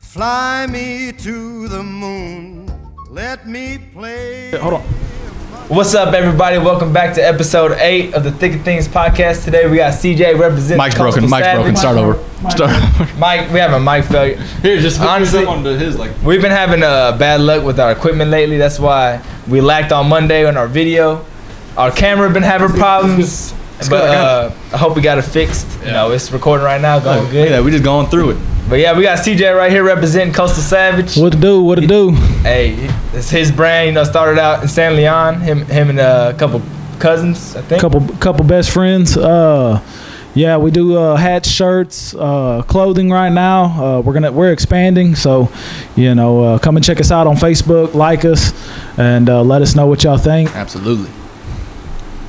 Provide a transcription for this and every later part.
Fly me to the moon. Let me play. Hold on. What's up, everybody? Welcome back to episode 8 of the Thick of Things podcast. Today we got CJ representing. Mic's broken. Mic's broken. Start over. Mike, we have a mic failure. Here, just honestly, onto his like. We've been having bad luck with our equipment lately. That's why we lacked on Monday on our video. Our camera been having problems, but I hope we got it fixed. You know, it's recording right now, going good. Yeah, we just going through it. But yeah, we got CJ right here representing Coastal Savage. What to do? What to do? Hey, it's his brand. You know, started out in San Leon. Him and a couple cousins, I think. Couple best friends. Yeah, we do hats, shirts, clothing right now. We're expanding, so you know, come and check us out on Facebook, like us, and let us know what y'all think. Absolutely.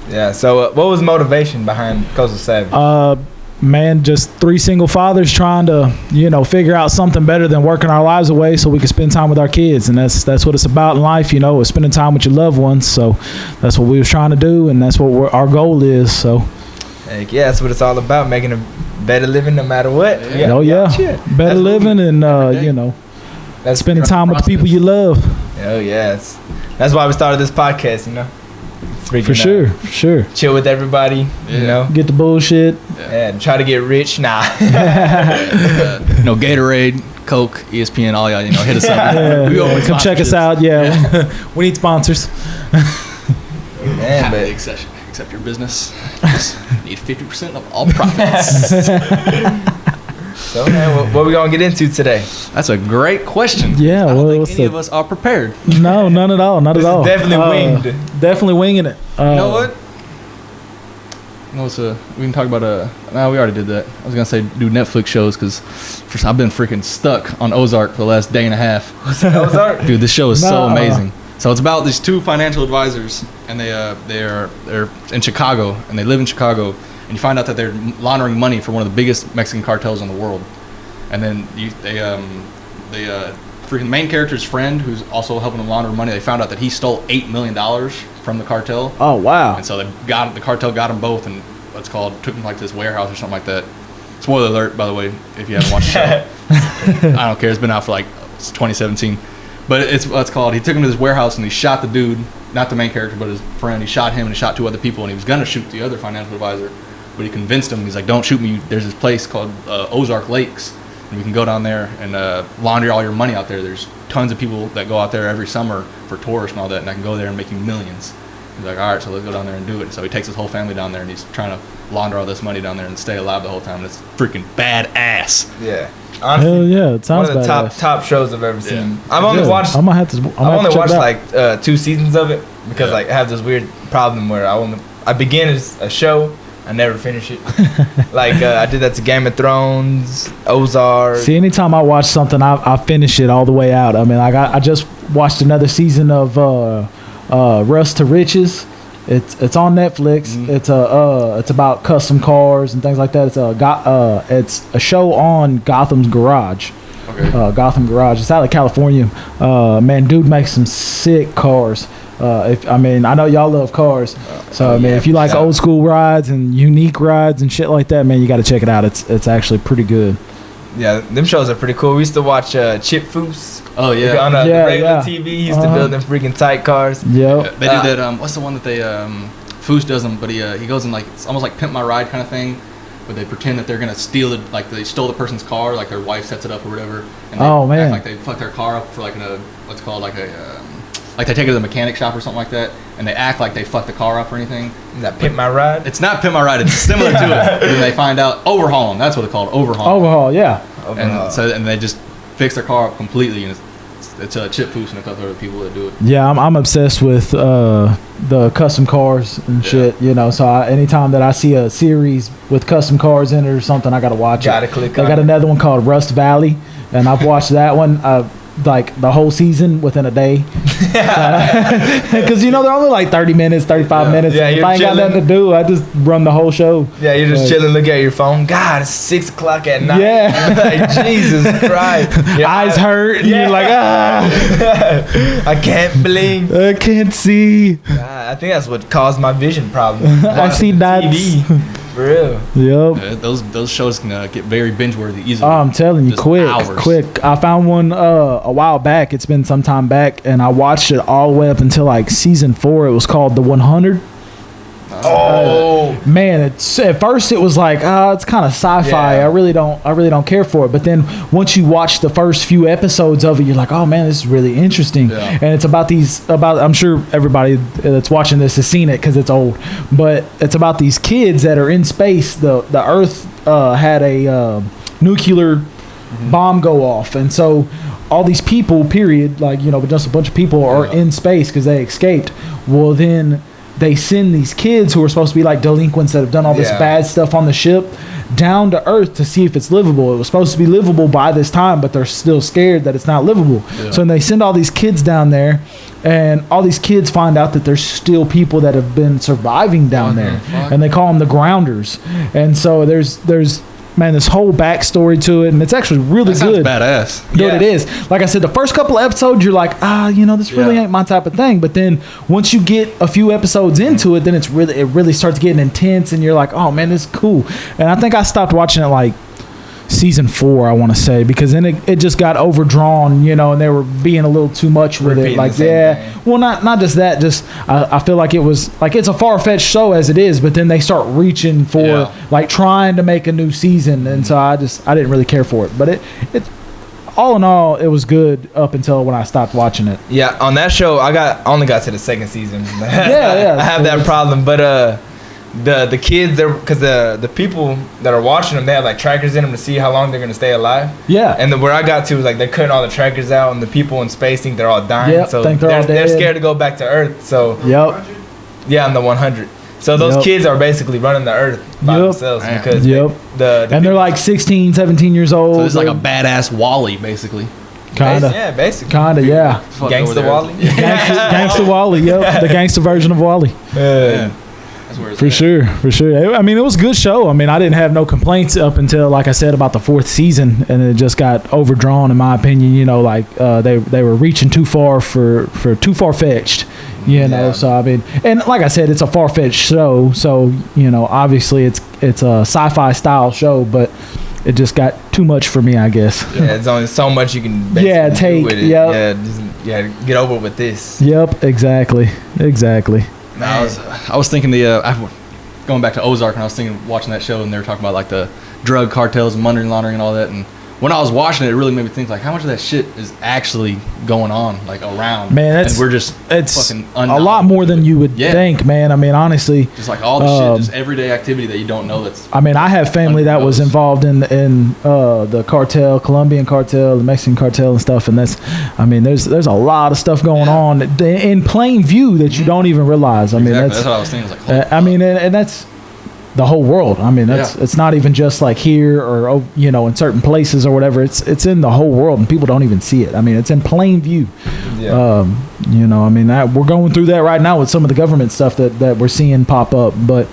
Yeah. So, what was motivation behind Coastal Savage? Man, just 3 single fathers trying to, you know, figure out something better than working our lives away so we can spend time with our kids. And that's what it's about in life, you know, is spending time with your loved ones. So that's what we was trying to do, and that's what our goal is. So Heck yeah, that's what it's all about, making a better living no matter what. Better living and, you know, that's spending time with the people you love. Oh, yeah. That's why we started this podcast, you know. Freaking For sure. Chill with everybody, you know. Get the bullshit. Yeah, try to get rich. Nah. You know, Gatorade, Coke, ESPN, all y'all, you know, hit us up. Yeah, come check us out. Yeah. We need sponsors. Man, but Except your business. Just need 50% of all profits. so, man, what we going to get into today? That's a great question. Yeah, I don't think any of us are prepared. No, none at all. Not at all. Definitely winged. Definitely winging it. You know what? We can talk about no, we already did that. I was gonna say do Netflix shows because I've been freaking stuck on Ozark for the last day and a half. Ozark? Dude, this show is so amazing. So it's about these 2 financial advisors, and they're in Chicago, and they live in Chicago, and you find out that they're laundering money for one of the biggest Mexican cartels in the world. And then freaking main character's friend, who's also helping them launder money, they found out that he stole $8 million from the cartel. Oh wow! And so the cartel got them both, and took them like to this warehouse or something like that. Spoiler alert, by the way, if you haven't watched the show. I don't care. It's been out for like 2017. But it's what's called. He took him to this warehouse and he shot the dude, not the main character, but his friend. He shot him and he shot 2 other people, and he was gonna shoot the other financial advisor, but he convinced him. He's like, "Don't shoot me. There's this place called Ozark Lakes, and we can go down there and launder all your money out there. There's tons of people that go out there every summer for tourists and all that, and I can go there and make you millions." He's like, "All right, so let's go down there and do it." And so he takes his whole family down there, and he's trying to launder all this money down there and stay alive the whole time. And it's freaking badass. Yeah. Honestly, hell yeah, it sounds one of the badass. top shows I've ever seen. Yeah. I've only watched. I might have to. I've only watched like 2 seasons of it because like I have this weird problem where I begin as a show, I never finish it. Like I did that to Game of Thrones, Ozark. See, anytime I watch something, I finish it all the way out. I mean, like I just watched another season of Rust to Riches. It's on Netflix. Mm-hmm. It's about custom cars and things like that. It's a show on Gotham's Garage. Okay. Gotham Garage. It's out of California. Man, dude makes some sick cars. I know y'all love cars, so I mean, if you like old school rides and unique rides and shit like that, man, you got to check it out. It's actually pretty good. Yeah, them shows are pretty cool. We used to watch Chip Foose. Oh yeah. On the regular TV, he used to build them freaking tight cars. Yep. They do that. What's the one that they Foose does them, but he goes in like it's almost like Pimp My Ride kind of thing, but they pretend that they're gonna steal it, like they stole the person's car, like their wife sets it up or whatever, and they act like they fuck their car up for like like they take it to the mechanic shop or something like that, and they act like they fucked the car up or anything. Is that Pimp My Ride? It's not Pimp My Ride. It's similar to it. And then they find out overhaul them. That's what it's called. Overhaul, yeah. And they just fix their car up completely, and it's Chip Foose and a couple other people that do it. Yeah, I'm obsessed with the custom cars and shit, you know. So anytime that I see a series with custom cars in it or something, I gotta watch it. Click they on got it. another one called Rust Valley, and I've watched that one like the whole season within a day. Because you know they're only like 30 minutes, 35 minutes. Yeah, and if I ain't got nothing to do, I just run the whole show. Yeah, you're just chilling, looking at your phone. God, it's 6 o'clock at night. Yeah. Like, Jesus Christ. Your eyes hurt, and you're like, I can't blink. I can't see. I think that's what caused my vision problem. I see dots. For real. Yep. Those shows can get very binge worthy easily. Oh, I'm telling you, Just quick. I found one a while back. It's been some time back, and I watched it all the way up until like season 4. It was called The 100. Man, it's at first it was like, it's kind of sci-fi. Yeah. I really don't care for it. But then once you watch the first few episodes of it, you're like, oh man, this is really interesting. Yeah. And it's about I'm sure everybody that's watching this has seen it because it's old, but it's about these kids that are in space. The Earth had a nuclear bomb go off, and so all these people, period, like, you know, just a bunch of people are in space because they escaped. Well, then they send these kids who are supposed to be like delinquents that have done all this bad stuff on the ship down to Earth to see if it's livable. It was supposed to be livable by this time, but they're still scared that it's not livable. Yeah. So then they send all these kids down there, and all these kids find out that there's still people that have been surviving down there, and they call them the grounders. And so there's this whole backstory to it, and it's actually really good. Badass. Dude, it is. Like I said, the first couple of episodes, you're like, this really ain't my type of thing. But then once you get a few episodes into it, then it really starts getting intense, and you're like, oh man, this is cool. And I think I stopped watching it like season 4, I want to say, because then it just got overdrawn, you know, and they were being a little too much with it. Like, well, not just that, just I feel like it was like, it's a far-fetched show as it is, but then they start reaching for like trying to make a new season, and so I didn't really care for it. But it all in all, it was good up until when I stopped watching it. Yeah, on that show, I only got to the second season. yeah, I have that problem, but the kids, because the people that are watching them, they have like trackers in them to see how long they're gonna stay alive. Yeah. And where I got to was like they're cutting all the trackers out, and the people in space think they're all dying. Yep, so think they're all dead. They're scared to go back to Earth. So yeah, I'm the 100. So those kids are basically running the Earth by themselves because they're like 16, 17 years old. So it's like a badass Wally, basically. Kinda. Yeah, basically. Kinda, yeah. Gangsta Wally. Gangsta Wally. Yep, the gangster version of Wally. For sure. I mean, it was a good show. I mean, I didn't have no complaints up until, like I said, about the 4th season, and it just got overdrawn, in my opinion. You know, like they were reaching too far for too far fetched. You know, so I mean, and like I said, it's a far fetched show. So you know, obviously it's a sci-fi style show, but it just got too much for me, I guess. Yeah, there's only so much you can take do with it. Yep. Get over with this. Yep, exactly. I was thinking going back to Ozark, and I was thinking watching that show, and they were talking about like the drug cartels and money laundering and all that, and when I was watching it, it really made me think like how much of that shit is actually going on like around. Man, and we're just fucking a lot more than you would think, man. I mean, honestly, just like all the shit, just everyday activity that you don't know. I mean, I have family that was involved in the cartel, Colombian cartel, the Mexican cartel, and stuff. And there's a lot of stuff going on in plain view that you don't even realize. I mean, that's what I was thinking. Like, I mean, and that's the whole world. I mean, it's not even just like here or, you know, in certain places or whatever. It's in the whole world, and people don't even see it. I mean, it's in plain view. You know, I mean, we're going through that right now with some of the government stuff that we're seeing pop up, but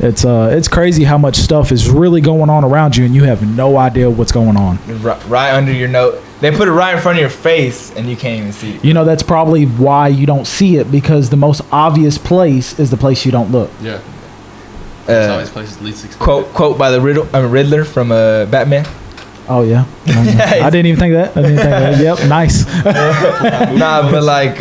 it's crazy how much stuff is really going on around you, and you have no idea what's going on. Right under your nose. They put it right in front of your face, and you can't even see it. You know, that's probably why you don't see it, because the most obvious place is the place you don't look. Yeah. Quote by the Riddler from Batman. Oh yeah, I didn't even think that. Yep, nice. Nah, but like,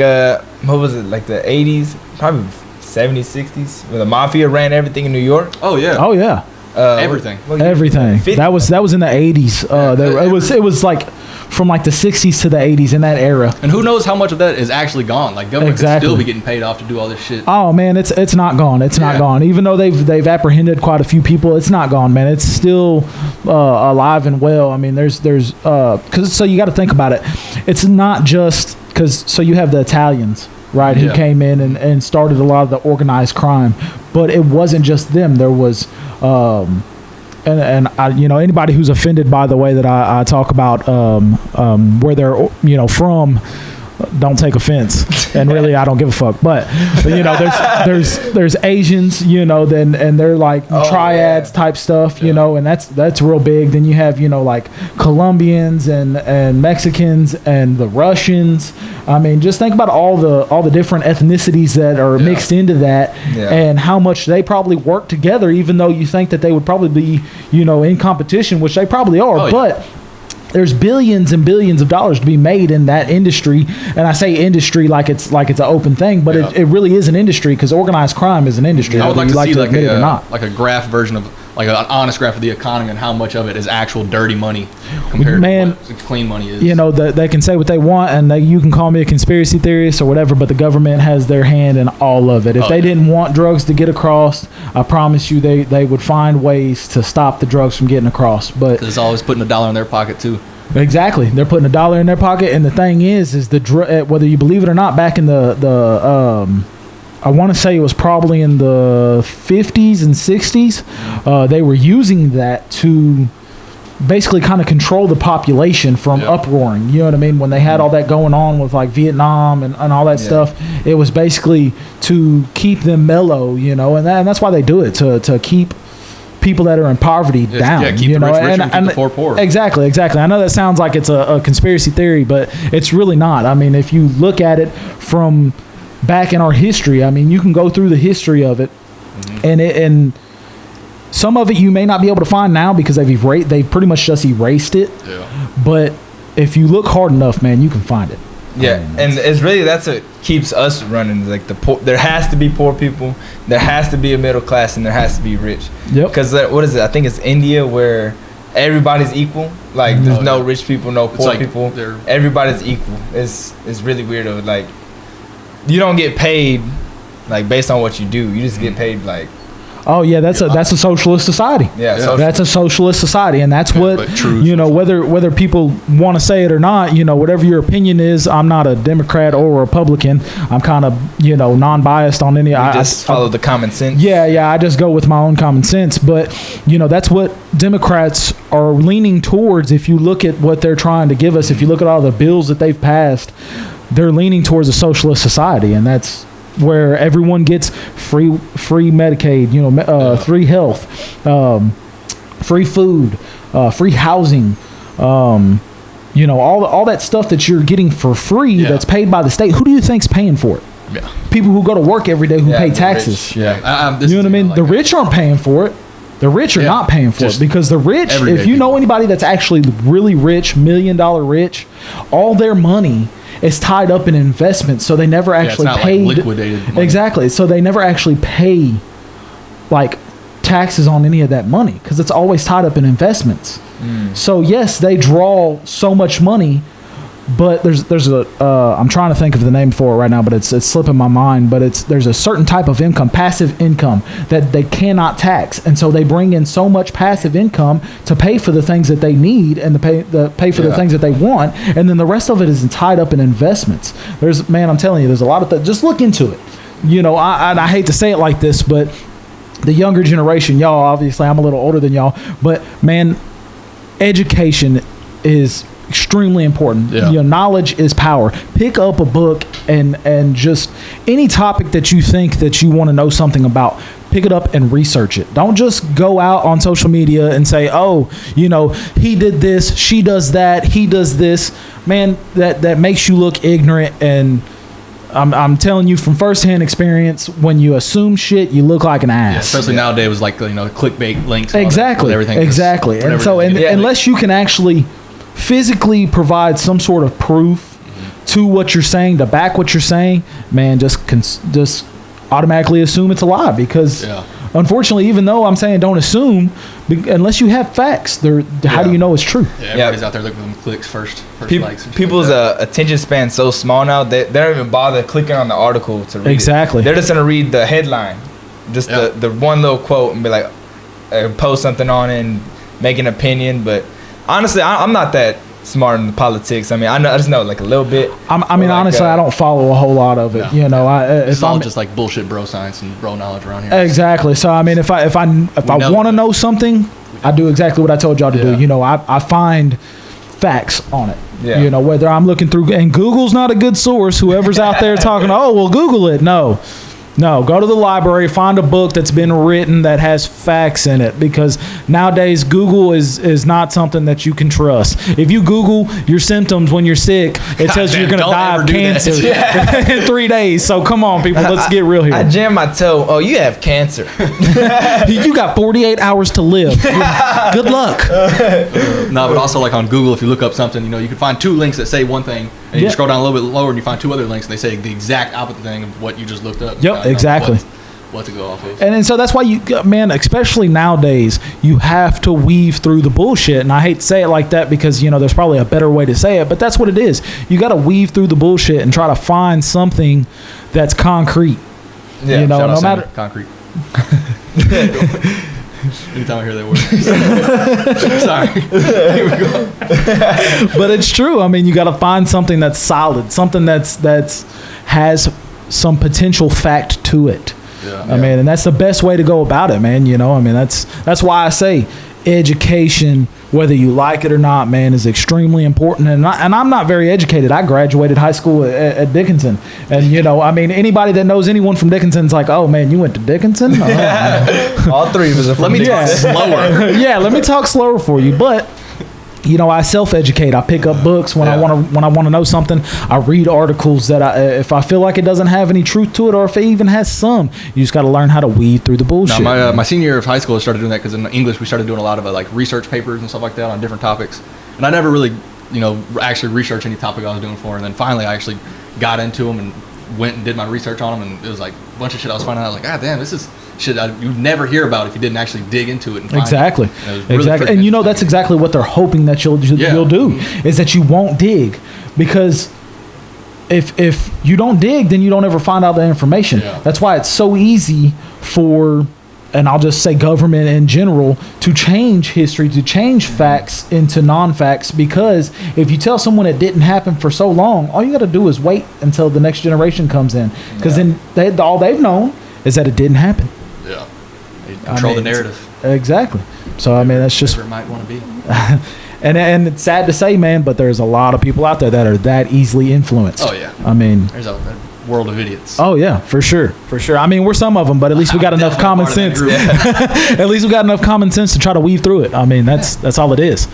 what was it? Like the 80s, probably 70s, 60s, where the mafia ran everything in New York. Oh yeah. Everything. Everything. That was in the 80s. It was like from like the 60s to the 80s in that era. And who knows how much of that is actually gone? Like government could still be getting paid off to do all this shit. Oh man, it's not gone. It's not gone. Even though they've apprehended quite a few people, it's not gone, man. It's still alive and well. I mean, there's so you got to think about it. It's not just so you have the Italians, right, who came in and started a lot of the organized crime, but it wasn't just them. There was and I, you know, anybody who's offended by the way that I talk about where they're, you know, from, don't take offense, and really I don't give a fuck. But you know, there's Asians, you know, then and they're like triads type stuff, you know, and that's real big. Then you have, you know, like Colombians and Mexicans and the Russians. I mean, just think about all the different ethnicities that are mixed into that, and how much they probably work together, even though you think that they would probably be, you know, in competition, which they probably are, but there's billions and billions of dollars to be made in that industry. And I say industry like it's an open thing, but it really is an industry, because organized crime is an industry. I would like to see like admit it or not. like a graph version of, like an honest graph of the economy and how much of it is actual dirty money compared to what clean money is. You know, they can say what they want, and you can call me a conspiracy theorist or whatever, but the government has their hand in all of it. If they didn't want drugs to get across, I promise you they would find ways to stop the drugs from getting across. But because it's always putting $1 in their pocket too. Exactly, they're putting $1 in their pocket, and the thing is the whether you believe it or not, back in the I want to say it was probably in the 50s and 60s, they were using that to basically kind of control the population from uproaring. You know what I mean? When they had all that going on with like Vietnam and all that stuff, it was basically to keep them mellow, you know, and that's why they do it, to keep people that are in poverty down. Keep you the know, rich rich and keep the poor poor. Exactly. I know that sounds like it's a conspiracy theory, but it's really not. I mean, if you look at it from back in our history, I mean, you can go through the history of it, and some of it you may not be able to find now because they've pretty much just erased it. Yeah. But if you look hard enough, man, you can find it. Yeah, and it's really, that's what keeps us running. Like the poor, there has to be poor people, there has to be a middle class, and there has to be rich. Yep. Because what is it? I think it's India, where everybody's equal. Like there's no rich people, no poor people. Everybody's equal. It's really weird. Like you don't get paid like based on what you do. You just get paid like. Oh yeah, that's a socialist society. Yeah, that's a socialist society, and that's what, you know, whether people want to say it or not, you know, whatever your opinion is. I'm not a Democrat or a Republican. I'm kind of, you know, non-biased on any. I just follow the common sense. Yeah, I just go with my own common sense. But you know, that's what Democrats are leaning towards. If you look at what they're trying to give us, if you look at all the bills that they've passed, they're leaning towards a socialist society, and that's where everyone gets free Medicaid, you know, free health, free food, free housing, you know, all that stuff that you're getting for free that's paid by the state. Who do you think's paying for it? Yeah. People who go to work every day who pay taxes. Rich. Yeah. You know what I mean? The rich aren't paying for it. The rich are not paying for it, because the rich, if you know anybody that's actually really rich, $1 million rich, all their money is tied up in investments, so they never actually pay. Like liquidated money. Exactly, so they never actually pay like taxes on any of that money, because it's always tied up in investments. So yes, they draw so much money, but there's a I'm trying to think of the name for it right now, but it's slipping my mind. But there's a certain type of income, passive income, that they cannot tax, and so they bring in so much passive income to pay for the things that they need and to pay for the things that they want, and then the rest of it is tied up in investments. I'm telling you, there's a lot of that. Just look into it. You know, I hate to say it like this, but the younger generation, y'all, obviously I'm a little older than y'all, but man, education is extremely important. You know, knowledge is power. Pick up a book and just any topic that you think that you want to know something about, pick it up and research it. Don't just go out on social media and say, oh, you know, he did this, she does that, he does this. Man, that makes you look ignorant, and I'm telling you from firsthand experience, when you assume shit, you look like an ass. Yeah, especially nowadays with like, you know, clickbait links. Exactly. Exactly. And so unless you can actually physically provide some sort of proof to what you're saying, to back what you're saying, man, just automatically assume it's a lie, because unfortunately, even though I'm saying don't assume, unless you have facts, how do you know it's true? Yeah, everybody's out there looking for them clicks first likes. People's attention span's so small now, they don't even bother clicking on the article to read it. They're just going to read the headline, just the one little quote, and be like, post something on it and make an opinion. But honestly, I'm not that smart in politics. I mean, I just know like a little bit. Honestly, I don't follow a whole lot of it. You know, it's all just like bullshit bro science and bro knowledge around here. Exactly. So I mean, if I want to know something, I do exactly what I told y'all to do. You know, I find facts on it. Yeah. You know, whether I'm looking through, and Google's not a good source. Whoever's out there talking, oh, well, Google it. No, go to the library, find a book that's been written that has facts in it, because nowadays Google is not something that you can trust. If you Google your symptoms when you're sick, it tells you you're going to don't die ever of do that. cancer in 3 days. So come on, people, let's get real I here. jammed my toe. Oh, you have cancer. You got 48 hours to live. Good luck. No, but also like on Google, if you look up something, you know, you can find 2 links that say one thing, and you Yeah. scroll down a little bit lower, and you find 2 other links, and they say the exact opposite thing of what you just looked up. Yep, You know exactly. What to go off of. And so that's why man, especially nowadays, you have to weave through the bullshit. And I hate to say it like that because, you know, there's probably a better way to say it, but that's what it is. You got to weave through the bullshit and try to find something that's concrete. Yeah. You know, Shout out no Sammy, matter. concrete. Anytime I hear that word. Sorry. Here we go. But it's true. I mean, you got to find something that's solid, something that's has some potential fact to it. Yeah. I mean, and that's the best way to go about it, man. You know, I mean, that's why I say education, whether you like it or not, man, is extremely important. And I'm not very educated. I graduated high school at Dickinson, and you know, I mean, anybody that knows anyone from Dickinson's like, oh man, you went to Dickinson? Oh, All 3 of us are from Let me Dickinson. talk slower. yeah, let me talk slower for you, but. You know, I self-educate. I pick up books when I want to know something. I read articles that if I feel like it doesn't have any truth to it, or if it even has some, you just got to learn how to weed through the bullshit. No, my senior year of high school, I started doing that because in English we started doing a lot of like research papers and stuff like that on different topics. And I never really, you know, actually researched any topic I was doing for. And then finally I actually got into them and went and did my research on them. And it was like a bunch of shit I was finding out. I was like, ah, damn, this is shit you'd never hear about if you didn't actually dig into it and find Exactly. it. And it was really Exactly. freaking And you know, that's interesting. exactly what they're hoping that you'll do, is that you won't dig, because if you don't dig, then you don't ever find out the information. Yeah. That's why it's so easy for, and I'll just say government in general, to change history, to change facts into non-facts, because if you tell someone it didn't happen for so long, all you got to do is wait until the next generation comes in, because then all they've known is that it didn't happen. Yeah. They control the mean, narrative. Exactly. So I mean, that's just, Whatever it might want to be. and it's sad to say, man, but there's a lot of people out there that are that easily influenced. Oh, yeah. I mean, There's a world of idiots. oh yeah, for sure. I mean, we're some of them, but at least we got I'm enough definitely common part of sense. that group. At least we got enough common sense to try to weave through it. I mean, that's all it is.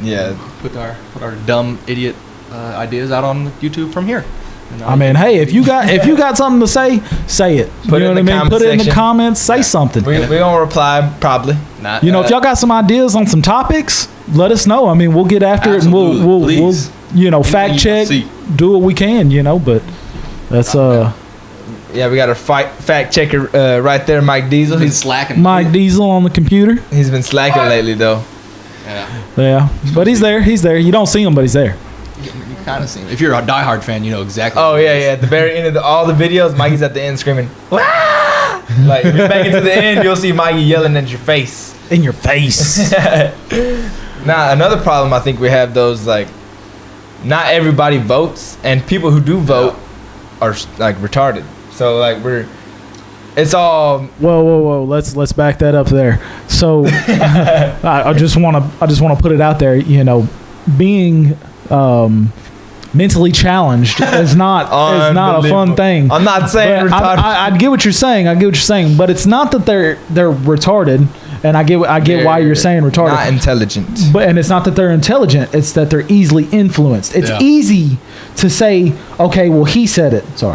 Yeah. Put our dumb idiot ideas out on YouTube from here. And, I mean, hey, if you got something to say it. Put You it know in what the I mean? comment Put it in the section. comments. Say something. We gonna reply probably. not, You know, if y'all got some ideas on some topics, let us know. I mean, we'll get after it, and we'll Absolutely, please. you know, Anything fact you check, see. do what we can, you know. But that's Yeah, we got our fact checker right there, Mike Diesel. He's He's slacking. Mike Diesel on the computer. he's been slacking lately though. Yeah. Yeah, but he's there. He's there. You don't see him, but he's there. You kind of see him. If you're a diehard fan, you know exactly. Oh what it yeah, is. yeah. At the very end of all the videos, Mikey's at the end screaming, "Wah!" Like if you make it to the end, you'll see Mikey yelling at your face. In your face. Now another problem I think we have those like, not everybody votes, and people who do vote are like retarded. So like it's all Whoa! Let's back that up there. So I just want to put it out there. You know, being mentally challenged is not a fun unbelievable. thing. I'm not saying But retarded. I get what you're saying. But it's not that they're retarded, and I get why you're saying retarded. Not intelligent. But and it's not that they're intelligent; it's that they're easily influenced. It's Yeah. easy to say, okay, well, he said it, so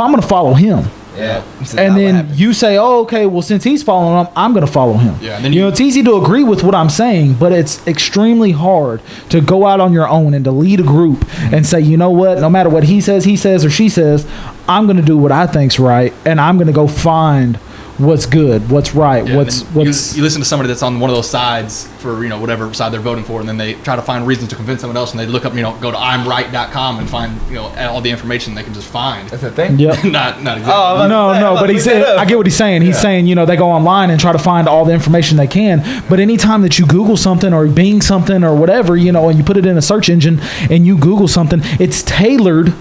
I'm going to follow him. Yeah. And then you say, oh, okay, well, since he's following him, I'm going to follow him. Yeah, and then you know, it's easy to agree with what I'm saying, but it's extremely hard to go out on your own and to lead a group and say, you know what, no matter what he says, or she says, I'm going to do what I think's right, and I'm going to go find what's good, what's right, Yeah, what's and then you listen to somebody that's on one of those sides for, you know, whatever side they're voting for, and then they try to find reasons to convince someone else, and they look up, you know, go to imright.com and find, you know, all the information they can just find. That's the thing. Yep. not exactly. Oh, No, but he's. I get what he's saying. He's saying, you know, they go online and try to find all the information they can. But anytime that you Google something or Bing something or whatever, you know, and you put it in a search engine and you Google something, it's tailored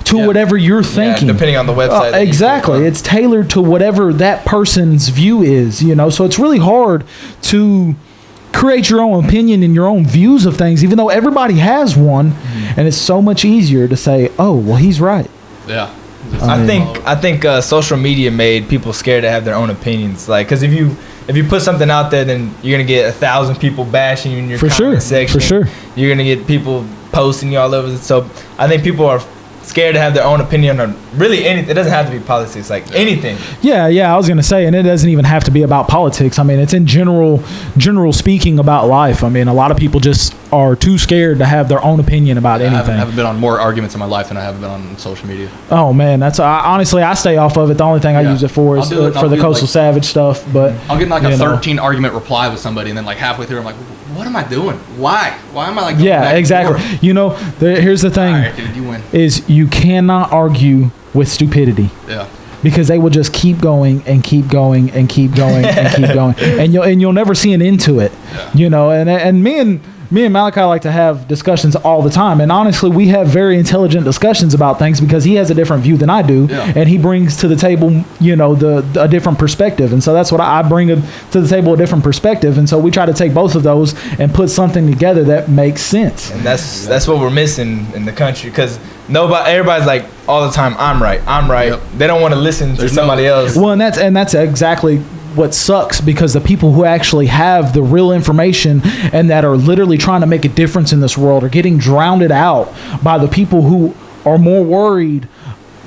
to Yeah. whatever you're Yeah, thinking. depending on the website. that you Exactly. click on. It's tailored to whatever that person's view is, you know. So it's really hard to create your own opinion and your own views of things, even though everybody has one. And it's so much easier to say, oh, well, he's right. Yeah. I think social media made people scared to have their own opinions. Like, because if you put something out there, then you're gonna get 1,000 people bashing you in your comment section. For sure. You're gonna get people posting you all over. So I think people are scared to have their own opinion on really anything. It doesn't have to be politics, like anything. Yeah, I was gonna say, and it doesn't even have to be about politics. I mean, it's in general speaking about life. I mean, a lot of people just are too scared to have their own opinion about anything. I haven't been on more arguments in my life than I have been on social media. Oh man, honestly, I stay off of it. The only thing I use it for is for the Coastal Savage stuff. But I'll get in like a 13 argument reply with somebody, and then like halfway through, I'm like, what am I doing? Why am I like? Going back exactly. and forth? You know, here's the thing: All right, dude, you win. is you cannot argue with stupidity. Yeah. Because they will just keep going and keep going and keep going and keep going, and you'll never see an end to it. Yeah. You know, and me and Malachi like to have discussions all the time, and honestly, we have very intelligent discussions about things because he has a different view than I do, and he brings to the table, you know, a different perspective, and so that's what I bring to the table, a different perspective, and so we try to take both of those and put something together that makes sense. And that's what we're missing in the country, because everybody's like all the time, I'm right. Yep. They don't want to listen to somebody else. Well, and that's exactly what sucks, because the people who actually have the real information and that are literally trying to make a difference in this world are getting drowned out by the people who are more worried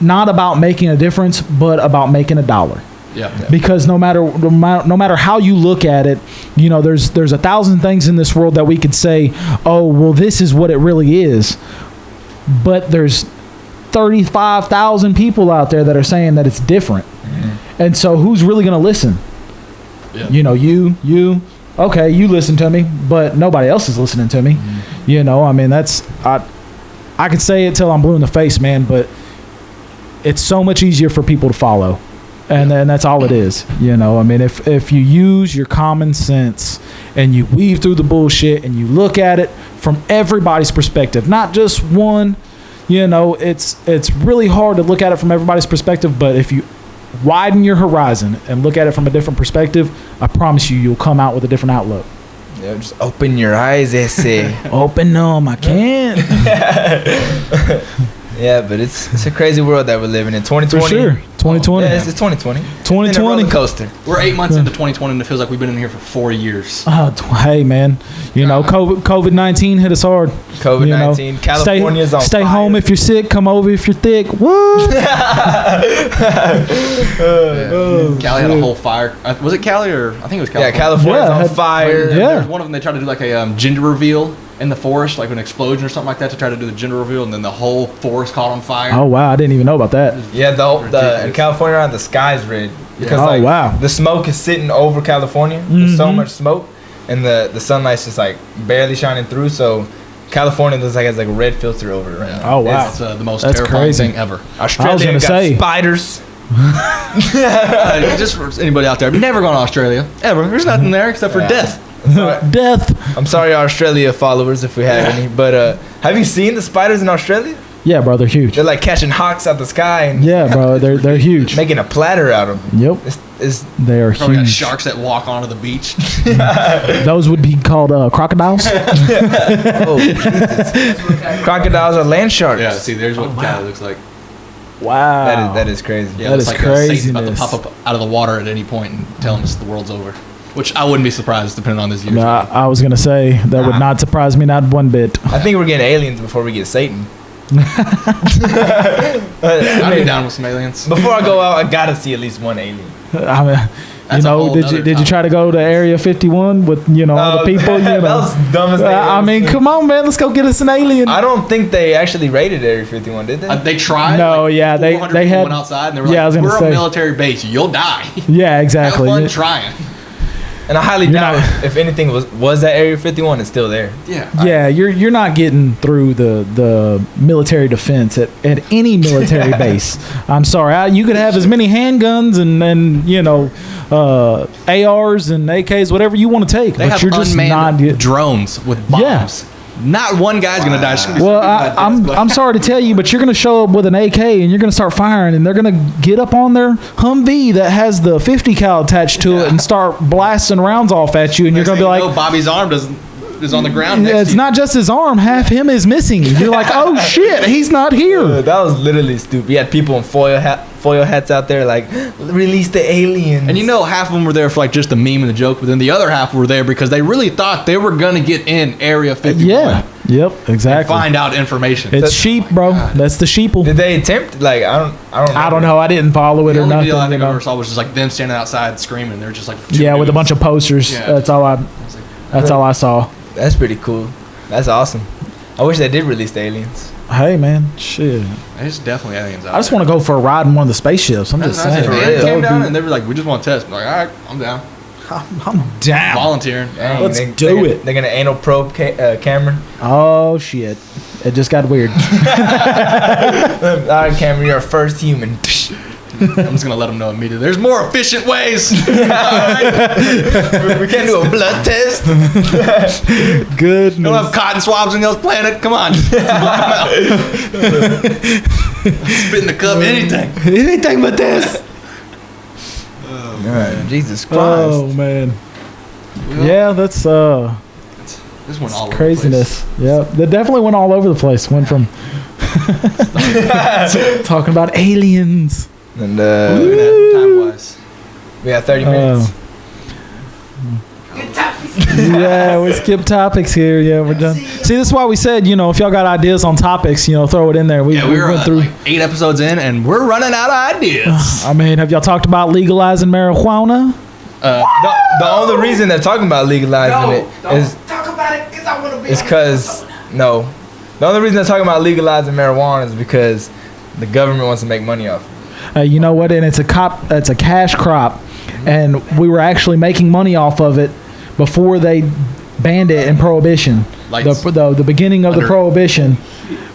not about making a difference but about making $1. Yeah. Because no matter how you look at it, you know, there's 1,000 things in this world that we could say, oh, well, this is what it really is. But there's 35,000 people out there that are saying that it's different. Mm-hmm. And so who's really going to listen? Yeah. You know, you, okay, you listen to me, but nobody else is listening to me. Mm-hmm. You know, I mean, I could say it till I'm blue in the face, man, but it's so much easier for people to follow. And then that's all it is. You know, I mean, if you use your common sense and you weave through the bullshit and you look at it from everybody's perspective, not just one, you know, it's really hard to look at it from everybody's perspective, but if you widen your horizon and look at it from a different perspective, I promise you'll come out with a different outlook. Yeah, just open your eyes, they say. Open them, I can't. Yeah, but it's a crazy world that we're living in. 2020. For sure. 2020. Yeah, it's 2020. 2020. It's been a roller coaster. We're 8 months into 2020, and it feels like we've been in here for 4 years. Hey, man. You know, COVID-19 hit us hard. COVID-19. You know, California's on stay fire. home if you're sick. Come over if you're thick. Woo! Cali had a whole fire. Was it Cali or I think it was California? Yeah, California's Yeah, on fire. yeah. There was one of them. They tried to do like a gender reveal in the forest, like an explosion or something like that, to try to do the gender reveal, and then the whole forest caught on fire. Oh, wow. I didn't even know about that. Yeah, the in Ridiculous. California, the sky's red because Oh, like wow. the smoke is sitting over California. There's so much smoke, and the sunlight's just like barely shining through. So California looks like it has like a red filter over it right now. Oh, wow. It's the most That's terrifying crazy. thing ever. Australia gonna got say. spiders. Just for anybody out there, I've never gone to Australia ever. There's nothing there except for Yeah. death. Death. I'm sorry, Australia followers, if we have any. But have you seen the spiders in Australia? Yeah, bro. They're huge. They're like catching hawks out the sky and Yeah, bro. They're huge. making a platter out of them. Yep. It's They are Probably got huge. sharks that walk onto the beach. Those would be called crocodiles. oh, Jesus. Crocodiles are land sharks. Yeah, see, there's what Cali looks like. Wow. That is crazy. Yeah, That it's is like Satan's about to craziness. pop up out of the water at any point and tell him the world's over. Which I wouldn't be surprised, depending on this year. No, I was gonna say that would not surprise me, not one bit. I think we're getting aliens before we get Satan. I'd be down with some aliens. Before I go out, I gotta see at least one alien. I mean, you That's a know, whole did you nother try to go to Area 51 with all the people? You that know, was dumb as I mean, come on, man, let's go get us an alien. I don't think they actually raided Area 51, did they? They tried. No, like, yeah, they 400 had- people went outside and they were yeah, I was like, gonna "We're say. a military base. You'll die. Yeah, Have exactly. fun trying." And I highly You're doubt not- if anything was that Area 51, it's still there. Yeah. Yeah, you're not getting through the military defense at any military base. I'm sorry. You could have as many handguns and ARs and AKs, whatever you want to take, They but have you're just unmanned not. drones with Yeah. bombs. Not one guy's gonna die. It's gonna be Well, some people that I'm sorry to tell you, but you're going to show up with an AK and you're going to start firing, and they're going to get up on their Humvee that has the 50 cal attached to it and start blasting rounds off at you, and you're going to be like, Bobby's arm is on the ground. Next it's to you. not just his arm, half him is missing. You're like, oh shit, he's not here. That was literally stupid. You had people in foil hats out there like, release the aliens. And half of them were there for like just the meme and the joke, but then the other half were there because they really thought they were gonna get in Area 51. Yeah. Yep. And Exactly. find out information. It's sheep, bro. That's the sheeple. Did they attempt? Like, I don't know. I didn't follow it the or only nothing. video I think you I know? ever saw was just like them standing outside screaming. They're just like Yeah, with a bunch of posters. Yeah. That's all I saw. That's pretty cool. That's awesome. I wish they did release the aliens. Hey man, shit. There's definitely aliens out I just want to go for a ride in one of the spaceships. I'm just saying. If For they real. came That would down be- and they were like, we just want to test. I'm like, all right, I'm down. I'm down. Volunteering. Dang, Let's they- do they're- it. They're gonna anal probe Cameron. Oh shit. It just got weird. All right, Cameron, you're our first human. I'm just gonna let them know immediately. There's more efficient ways. We can't do a blood test. Good. You don't have cotton swabs on y'all's planet. Come on. Spit in the cup, anything. Anything but this. Jesus Christ. Oh man. Yeah, that's This went all craziness. Yeah, that definitely went all over the place. Went from talking about aliens. And Look at that time wise. we got 30 minutes. Yeah, we skip topics here. Yeah, we're done. See, this is why we said, if y'all got ideas on topics, throw it in there. We Yeah, we were went through. like 8 episodes in, and we're running out of ideas. I mean, have y'all talked about legalizing marijuana? The only reason they're talking about legalizing it is talk about it because I want to be. it's because no. The only reason they're talking about legalizing marijuana is because the government wants to make money off it. You know what? And it's a cash crop, and we were actually making money off of it before they banned it in Prohibition. Like The beginning of the under- Prohibition,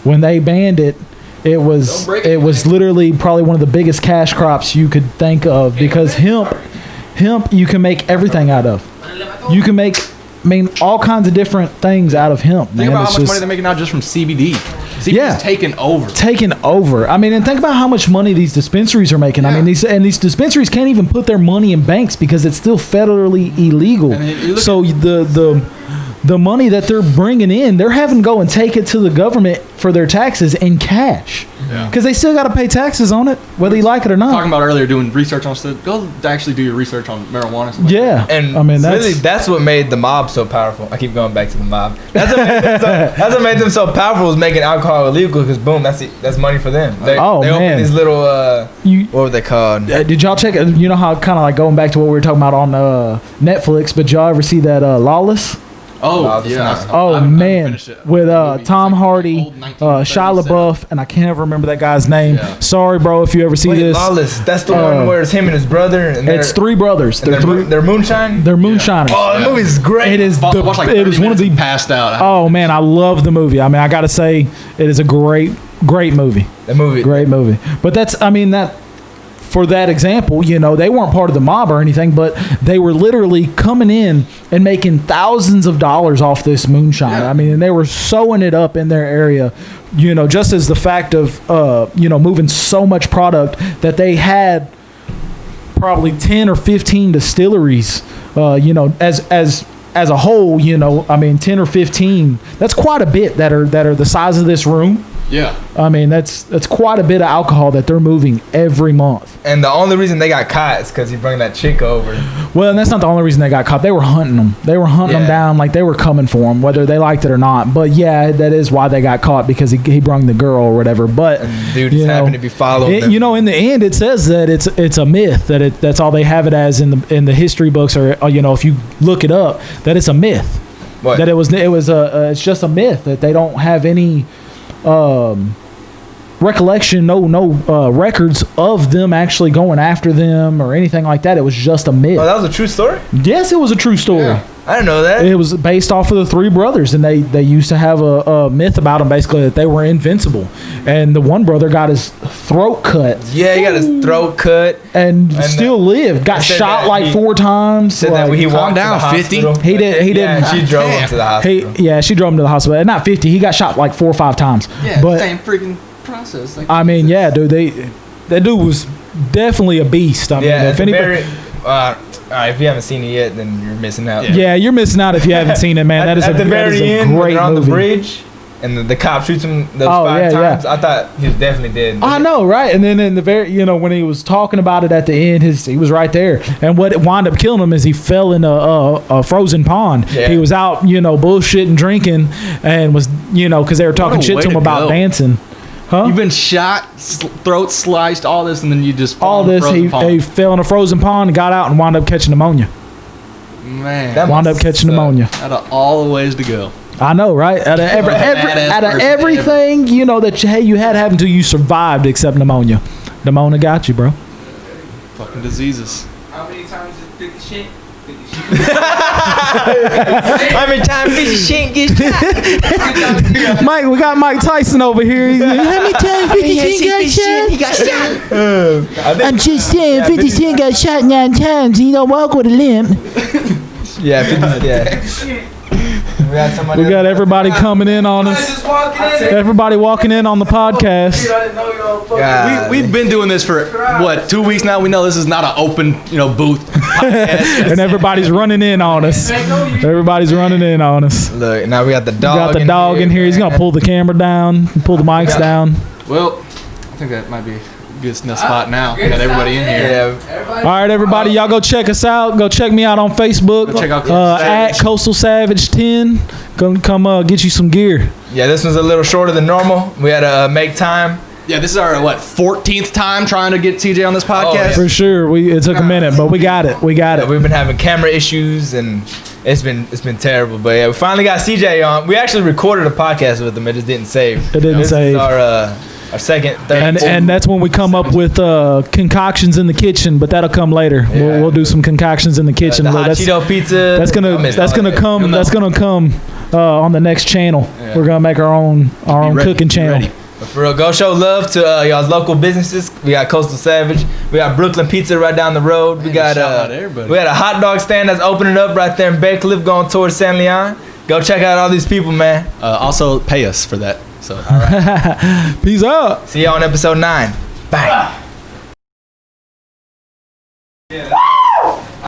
when they banned it, it was Don't break it, literally probably one of the biggest cash crops you could think of, because hemp you can make everything out of. You can make all kinds of different things out of hemp. Think man. about It's how much just money they're making now just from CBD. CBD's Yeah. taken over. taken over. I mean, and think about how much money these dispensaries are making. I mean, these dispensaries can't even put their money in banks because it's still federally illegal. And you look So the money that they're bringing in, they're having to go and take it to the government for their taxes in cash, Yeah. because they still got to pay taxes on it, whether you like it or not. Talking about earlier doing research on stuff. Go actually do your research on marijuana. And stuff like Yeah, And I mean really, that's what made the mob so powerful. I keep going back to the mob. That's what made them so powerful, was making alcohol illegal, because boom, that's money for them. They Oh, man. opened these little you. what were they called? Did y'all check? You know how kind of like going back to what we were talking about on Netflix, but y'all ever see that Lawless? Oh, No, it's yeah. not. Oh I haven't man, finished it. with The movie. Tom It's like Hardy, old Shia 1937. LaBeouf, and I can't ever remember that guy's name. Yeah. Sorry, bro, if you ever see Wait, this. Lawless. That's the one where it's him and his brother, and It's 3 brothers. and they're moonshine. They're moonshiners. Oh, the movie's great. It is Watch like it is 30 one of minutes the. and passed out. Oh man, I love the movie. I mean, I gotta say, it is a great movie. The movie. Great movie. But that for that example, they weren't part of the mob or anything, but they were literally coming in and making thousands of dollars off this moonshine. Yeah. I mean, and they were sewing it up in their area, just as the fact of, moving so much product that they had probably 10 or 15 distilleries, as a whole, I mean, 10 or 15, that's quite a bit that are the size of this room. Yeah. I mean, that's quite a bit of alcohol that they're moving every month. And the only reason they got caught is because he brought that chick over. Well, and that's not the only reason they got caught. They were hunting them. They were hunting them Yeah. down like they were coming for them, whether they liked it or not. But yeah, that is why they got caught, because he brung the girl or whatever. But And dude just happened to be following them. in the end, it says that it's a myth, that's all they have it as in the history books, or if you look it up, that it's a myth. What? That it's just a myth, that they don't have any recollection, no records of them actually going after them or anything like that. It was just a myth. Oh, that was a true story? Yes, it was a true story. Yeah. I didn't know that. It was based off of the three brothers, and they used to have a myth about them, basically, that they were invincible. And the one brother got his throat cut Yeah, he got his throat cut. and And still lived. Got said shot that like he- 4 times. Said that when he calm walked down, to the 50. hospital. He didn't. Yeah, she drove him to the hospital. She drove him to the hospital. Not 50. He got shot like 4 or 5 times. But same freaking process. Like, I mean, yeah, dude, that dude was definitely a beast. I mean, Yeah, if anybody, all right, if you haven't seen it yet, then you're missing out. yeah, you're missing out if you haven't seen it, man. That is at the that is very a end, when great they're on movie. the bridge, and the cop shoots him those Oh, 5 yeah, yeah. times. I thought he was definitely dead. I know, right? And then in the very, when he was talking about it at the end, he was right there. And what wound up killing him is he fell in a frozen pond. Yeah. He was out, bullshitting, drinking, and was, because they were talking a shit way to him to about go. dancing. Huh? You've been shot, throat sliced, all this, and then you just fall All in a this, frozen he pond. fell in a frozen pond, got out, and wound up catching pneumonia. Man, That Wound up must catching suck. pneumonia. out of all the ways to go. I know, right? Out of Badass out of person everything, that you had happened to you, survived except pneumonia. Pneumonia got you, bro. Fucking diseases. How many times did 50 shit? 50 shit. How many times did shit get shot? Mike, we got Mike Tyson over here. How many times 50 Cent got shot? I'm just saying, 50 Cent got shot 9 times. He don't walk with a limp. Yeah, 50, yeah. We got somebody We got else. everybody coming in on us. Just walking in. Everybody walking in on the podcast. I didn't know y'all fucking. God. We've been doing this for, 2 weeks now? We know this is not an open, booth podcast. And everybody's running in on us. Everybody's running in on us. Look, now we got the We dog. got the dog in here. He's going to man. pull the camera down, pull the mics down. Well, I think that might be a good enough spot now. We got everybody in here. Yeah, All right, everybody, y'all go check us out. Go check me out on Facebook. Go check out Coastal at Savage. Coastal Savage 10. Come get you some gear. yeah. This one's a little shorter than normal. We had to make time. Yeah, this is our 14th time trying to get TJ on this podcast. yeah. For sure. It took a minute, but we got it. We got it. We've been having camera issues and it's been terrible. But yeah, we finally got CJ on. We actually recorded a podcast with him. It just didn't save. It didn't This save. is our second, third, And fourth. and that's when we come up with concoctions in the kitchen, but that'll come later. Yeah. We'll do some concoctions in the kitchen. the Look, hot that's Cheeto pizza. that's I gonna missed that's all gonna that. come You'll know. that's gonna come on the next channel. Yeah. We're gonna make our own ready. cooking Be channel. ready. But for real, go show love to y'all's local businesses. We got Coastal Savage. We got Brooklyn Pizza right down the road. We Man, got shout out everybody. we got a hot dog stand that's opening up right there in Bedcliff going towards San Leon. Go check out all these people, man. Also, pay us for that. So. Peace out. See y'all on episode 9. Bye.